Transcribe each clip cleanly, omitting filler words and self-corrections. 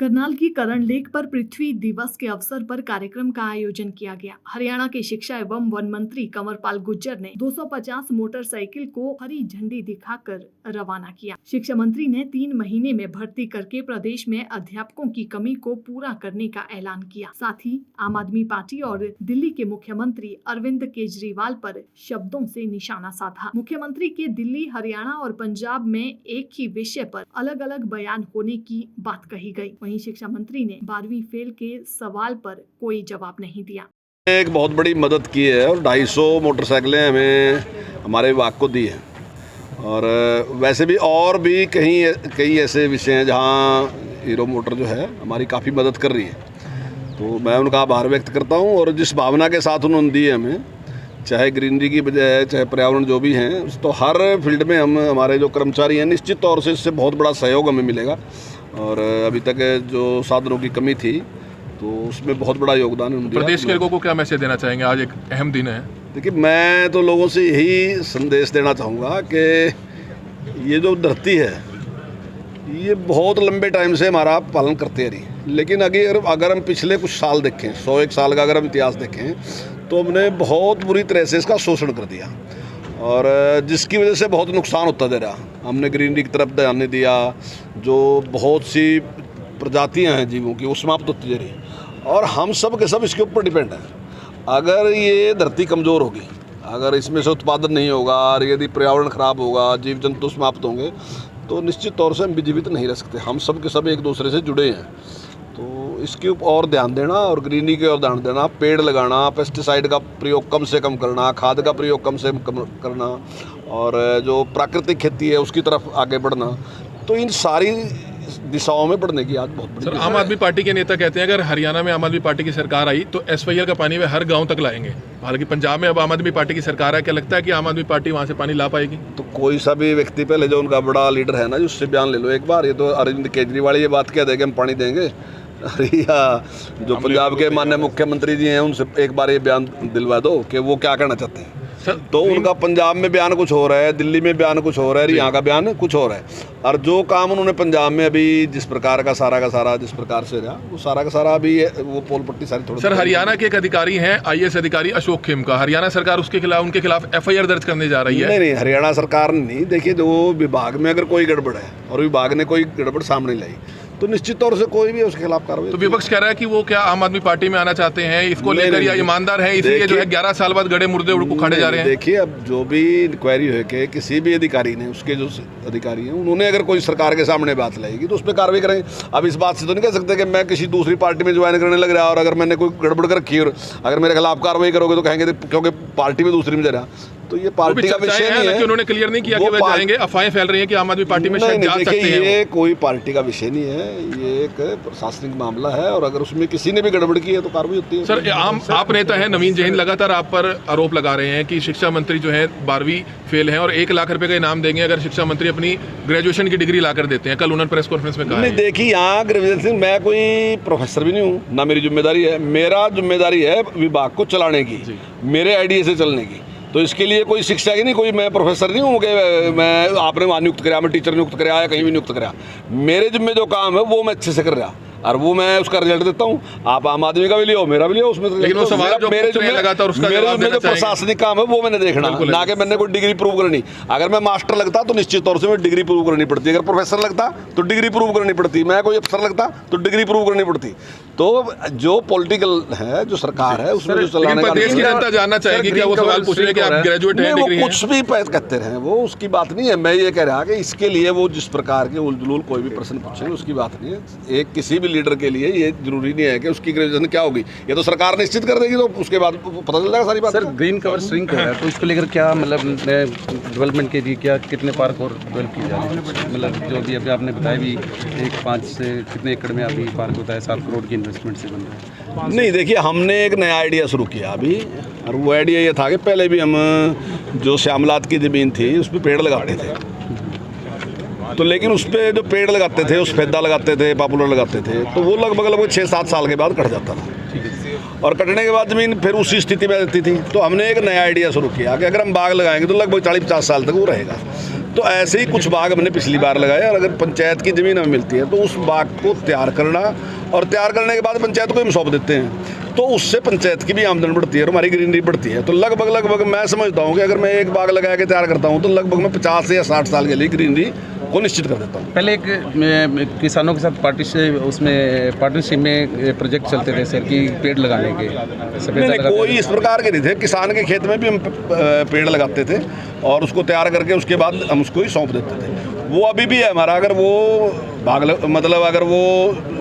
करनाल की करण लेक पर पृथ्वी दिवस के अवसर पर कार्यक्रम का आयोजन किया गया। हरियाणा के शिक्षा एवं वन मंत्री कंवरपाल गुर्जर ने 250 मोटरसाइकिल को हरी झंडी दिखाकर रवाना किया। शिक्षा मंत्री ने 3 महीने में भर्ती करके प्रदेश में अध्यापकों की कमी को पूरा करने का ऐलान किया। साथ ही आम आदमी पार्टी और दिल्ली के मुख्यमंत्री अरविंद केजरीवाल पर शब्दों से निशाना साधा। मुख्यमंत्री के दिल्ली, हरियाणा और पंजाब में एक ही विषय पर अलग अलग बयान होने की बात कही गई। वहीं शिक्षा मंत्री ने 12वीं फेल के सवाल पर कोई जवाब नहीं दिया। एक बहुत बड़ी मदद की है और 250 मोटरसाइकिलें हमें हमारे विभाग को दी हैं। और वैसे भी और भी कई ऐसे विषय हैं जहां हीरो मोटर जो है हमारी काफ़ी मदद कर रही है, तो मैं उनका आभार व्यक्त करता हूं। और जिस भावना के साथ उन्होंने दी है हमें, चाहे ग्रीनरी की बजाय चाहे पर्यावरण जो भी हैं, तो हर फील्ड में हमारे जो कर्मचारी हैं निश्चित तौर से इससे बहुत बड़ा सहयोग हमें मिलेगा। और अभी तक जो साधनों की कमी थी तो उसमें बहुत बड़ा योगदान उन्होंने दिया। प्रदेश के लोगों को क्या मैसेज देना चाहेंगे? आज एक अहम दिन है। देखिए, मैं तो लोगों से यही संदेश देना चाहूँगा कि ये जो धरती है ये बहुत लंबे टाइम से हमारा पालन करते रही, लेकिन अगर हम पिछले कुछ साल देखें, 101 साल का अगर हम इतिहास देखें, तो हमने बहुत बुरी तरह से इसका शोषण कर दिया और जिसकी वजह से बहुत नुकसान होता दे रहा। हमने ग्रीनरी की तरफ ध्यान नहीं दिया, जो बहुत सी प्रजातियां हैं जीवों की वो समाप्त होती जा रही, और हम सब के सब इसके ऊपर डिपेंड हैं। अगर ये धरती कमज़ोर होगी, अगर इसमें से उत्पादन नहीं होगा और यदि पर्यावरण ख़राब होगा, जीव जंतु समाप्त होंगे, तो निश्चित तौर से हम जीवित नहीं रह सकते। हम सब के सब एक दूसरे से जुड़े हैं, तो इसके ऊपर और ध्यान देना और ग्रीनरी की ओर ध्यान देना, पेड़ लगाना, पेस्टिसाइड का प्रयोग कम से कम करना, खाद का प्रयोग कम से कम करना, और जो प्राकृतिक खेती है उसकी तरफ आगे बढ़ना, तो इन सारी दिशाओं में बढ़ने की आज बहुत बड़ी। सर, आम आदमी पार्टी के नेता कहते हैं अगर हरियाणा में आम आदमी पार्टी की सरकार आई तो SYL का पानी वे हर गांव तक लाएंगे। हालांकि पंजाब में अब आम आदमी पार्टी की सरकार है, क्या लगता है कि आम आदमी पार्टी वहां से पानी ला पाएगी? तो कोई सा भी व्यक्ति, पहले जो उनका बड़ा लीडर है ना, उससे बयान ले लो एक बार। ये तो अरविंद केजरीवाल ये बात कह देंगे हम पानी देंगे, या जो पंजाब के माननीय मुख्यमंत्री जी हैं उनसे एक बार ये बयान दिलवा दो कि वो क्या कहना चाहते हैं। तो उनका पंजाब में बयान कुछ हो रहा है, दिल्ली में बयान कुछ हो रहा है, यहाँ का बयान कुछ हो रहा है। और जो काम उन्होंने पंजाब में अभी जिस प्रकार का सारा जिस प्रकार से रहा, वो सारा का सारा अभी वो पोल पट्टी सारी थोड़ी। सर, हरियाणा के एक अधिकारी हैं IAS अधिकारी अशोक खेमका, हरियाणा सरकार उनके खिलाफ FIR दर्ज करने जा रही है। नहीं, हरियाणा सरकार नहीं। देखिए, जो विभाग में अगर कोई गड़बड़ है और विभाग ने कोई गड़बड़ सामने लाई, तो निश्चित तौर से कोई भी उसके खिलाफ कार्रवाई। तो विपक्ष कह रहा है कि वो क्या आम आदमी पार्टी में आना चाहते हैं, इसको लेकर या ईमानदार हैं, इसलिए जो है 11 साल बाद गड़े मुर्दे उखाड़े जा रहे हैं। देखिए, अब जो भी इंक्वायरी है कि किसी भी अधिकारी ने, उसके जो अधिकारी हैं उन्होंने अगर कोई सरकार के सामने बात लाएगी तो उस पर कार्रवाई करेंगे। अब इस बात से तो नहीं कह सकते कि मैं किसी दूसरी पार्टी में ज्वाइन करने लग रहा और अगर मैंने कोई गड़बड़ कर रखी और अगर मेरे खिलाफ कार्रवाई करोगे तो कहेंगे क्योंकि पार्टी में दूसरी में जा रहा। तो ये पार्टी का विषय नहीं है। उन्होंने क्लियर नहीं किया कि वे जाएंगे, अफवाहें फैल रही हैं कि आम आदमी पार्टी में शायद जा सकते हैं। ये कोई पार्टी का विषय नहीं है, ये एक प्रशासनिक मामला है और अगर उसमें किसी ने भी गड़बड़ की है तो कार्रवाई होती है। सर, आप नेता हैं नवीन जैन, लगातार आप पर आरोप लगा रहे हैं कि शिक्षा मंत्री जो है 12वीं फेल हैं और 1 लाख रुपए का इनाम देंगे अगर शिक्षा मंत्री अपनी ग्रेजुएशन की डिग्री लाकर देते हैं। कल उन्होंने प्रेस कॉन्फ्रेंस में कहा। नहीं, देखिए, यहाँ ग्रेजुएशन, मैं कोई प्रोफेसर भी नहीं हूँ, ना मेरी जिम्मेदारी है। मेरा जिम्मेदारी है विभाग को चलाने की, मेरे आइडिया से चलने की। तो इसके लिए कोई शिक्षा की नहीं, कोई मैं प्रोफेसर नहीं हूँ कि मैं आपने वहाँ नियुक्त कराया, मैं टीचर नियुक्त कराया या कहीं भी नियुक्त कराया। मेरे जिम्मे जो काम है वो मैं अच्छे से कर रहा और वो मैं उसका रिजल्ट देता हूँ। आप आम आदमी का भी लियो, मेरा भी लियो, उसमें लेकिन वो सवाल जो मेरे जो प्रशासनिक काम है वो मैंने देखना, ना कि मैंने कोई डिग्री प्रूव करनी। अगर मैं मास्टर लगता तो निश्चित तौर से मैं डिग्री प्रूव करनी पड़ती, अगर प्रोफेसर लगता तो डिग्री प्रूव करनी पड़ती, मैं कोई अफसर लगता तो डिग्री प्रूव करनी पड़ती। तो जो पॉलिटिकल है, जो सरकार है, उसमें जो चलाने का, देश की जनता जानना चाहेगी कि वो सवाल पूछ रहे हैं कि आप ग्रेजुएट हैं, वो कुछ भी कहते रहे, वो उसकी बात नहीं है। मैं ये कह रहा कि इसके लिए वो जिस प्रकार के उलझुल कोई भी प्रश्न पूछेंगे उसकी बात नहीं है। एक किसी भी लीडर के लिए ये जरूरी नहीं है कि उसकी ग्रेजुएशन क्या होगी, ये तो सरकार निश्चित कर देगी, तो उसके बाद पता चल जाएगा सारी बात। सर, ग्रीन कवर श्रिंक हो रहा है तो इसको लेकर क्या मतलब डेवलपमेंट के लिए क्या कितने पार्क और डेवलप किए जा रहे हैं? मतलब जो भी अभी आपने बताया भी 1-5 से कितने एकड़ में अभी पार्क होता है, 7 करोड़ की इन्वेस्टमेंट से बन रहा है। नहीं, देखिए, हमने एक नया आइडिया शुरू किया अभी, और वो आइडिया ये था कि पहले भी हम जो श्यामलात की ज़मीन थी उस पर पेड़ लगाते थे, तो लेकिन उस पर जो पेड़ लगाते थे, उस फेदा लगाते थे, पॉपुलर लगाते थे, तो वो लगभग 6-7 साल के बाद कट जाता था। और कटने के बाद ज़मीन फिर उसी स्थिति में रहती थी। तो हमने एक नया आइडिया शुरू किया कि अगर हम बाग लगाएंगे तो लगभग 40-50 साल तक वो रहेगा। तो ऐसे ही कुछ बाग हमने पिछली बार लगाए, और अगर पंचायत की ज़मीन हमें मिलती है तो उस बाग को तैयार करना, और तैयार करने के बाद पंचायत को हम सौंप देते हैं, तो उससे पंचायत की भी आमदनी बढ़ती है और हमारी ग्रीनरी बढ़ती है। तो लगभग मैं समझता हूँ कि अगर मैं एक बाग लगा के तैयार करता हूँ तो लगभग मैं 50 से या 60 साल के लिए ग्रीनरी को निश्चित कर देता हूँ। पहले एक किसानों के साथ पार्टनरशिप में प्रोजेक्ट चलते थे सर कि पेड़ लगाने के, नहीं, कोई इस प्रकार के नहीं थे। किसान के खेत में भी हम पेड़ लगाते थे और उसको तैयार करके उसके बाद हम उसको ही सौंप देते थे। वो अभी भी है हमारा। अगर वो मतलब अगर वो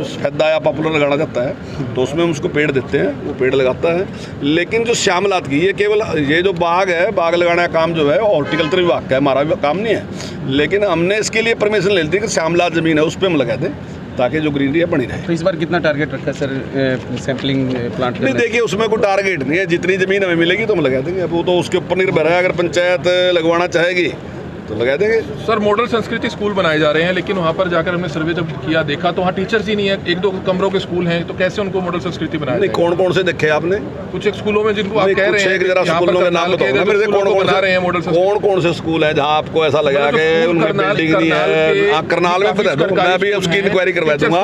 सफेदा या पॉपुलर लगाना चाहता है तो उसमें हम उसको पेड़ देते हैं, वो पेड़ लगाता है। लेकिन जो श्यामलात की, ये केवल ये जो बाग है, बाग लगाने का काम जो है हॉर्टिकल्चर विभाग का है, हमारा काम नहीं है। लेकिन हमने इसके लिए परमिशन ले ली थी कि श्यामलात ज़मीन है उस पर हम लगा दें ताकि जो ग्रीनरी है बनी रहे। तो इस बार कितना टारगेट रखा है सर सैम्पलिंग प्लांट नहीं, देखिए उसमें कोई टारगेट नहीं है, जितनी ज़मीन हमें मिलेगी तो हम लगा देंगे। अब वो तो उसके ऊपर निर्भर है, अगर पंचायत लगवाना चाहेगी तो लगा देंगे। सर मॉडल संस्कृति स्कूल बनाए जा रहे हैं, लेकिन वहाँ पर जाकर हमने सर्वे जब किया देखा तो वहाँ टीचर्स ही नहीं है, 1-2 कमरों के स्कूल हैं, तो कैसे उनको मॉडल संस्कृति बनाया नहीं, कौन से देखे आपने? कुछ एक स्कूलों में जिनको आप कह रहे हैं, जरा स्कूलों के नाम बताओ ना मेरे से, कौन से स्कूल है जहाँ आपको ऐसा लगा कि उनकी बिल्डिंग नहीं है? हाँ, करनाल में पता है, मैं भी उसकी इंक्वायरी करवा दूंगा।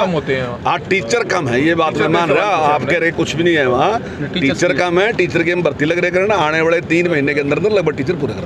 हाँ, टीचर कम है, ये बात मैं मान रहा। आप कह रहे कुछ भी नहीं है वहाँ, टीचर कम है। टीचर की हम भर्ती लग रहे करना, आने वाले 3 महीने के अंदर लगभग टीचर पूरे कर देंगे।